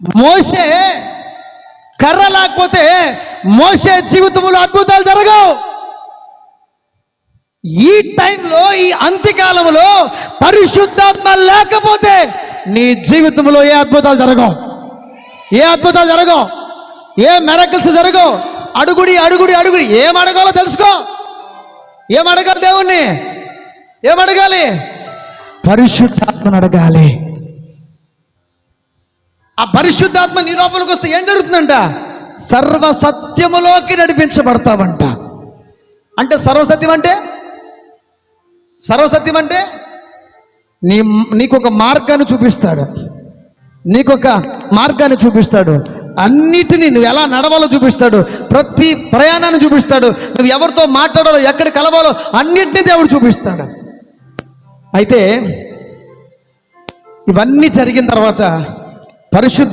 మోషే కర్ర లేకపోతే మోషే జీవితంలో అద్భుతాలు జరగవు. ఈ టైంలో, ఈ అంత్యకాలంలో పరిశుద్ధాత్మ లేకపోతే నీ జీవితంలో ఏ అద్భుతాలు జరగవు, ఏ అద్భుతాలు జరగవు, ఏ మిరకిల్స్ జరగవు. అడుగుడి అడుగుడి అడుగుడి. ఏం అడగాలో తెలుసుకో. ఏం అడగాలి? దేవుణ్ణి ఏం అడగాలి? పరిశుద్ధాత్మను అడగాలి. ఆ పరిశుద్ధాత్మ నీ లోపలికి వస్తే ఏం జరుగుతుందంట? సర్వసత్యములోకి నడిపించబడతావంట. అంటే సర్వసత్యం అంటే, సర్వసత్యం అంటే నీకొక మార్గాన్ని చూపిస్తాడు, నీకొక మార్గాన్ని చూపిస్తాడు. అన్నిటినీ నువ్వు ఎలా నడవాలో చూపిస్తాడు, ప్రతి ప్రయాణాన్ని చూపిస్తాడు, నువ్వు ఎవరితో మాట్లాడాలో, ఎక్కడ కలవాలో అన్నిటినీ దేవుడు చూపిస్తాడు. అయితే ఇవన్నీ జరిగిన తర్వాత పరిశుద్ధ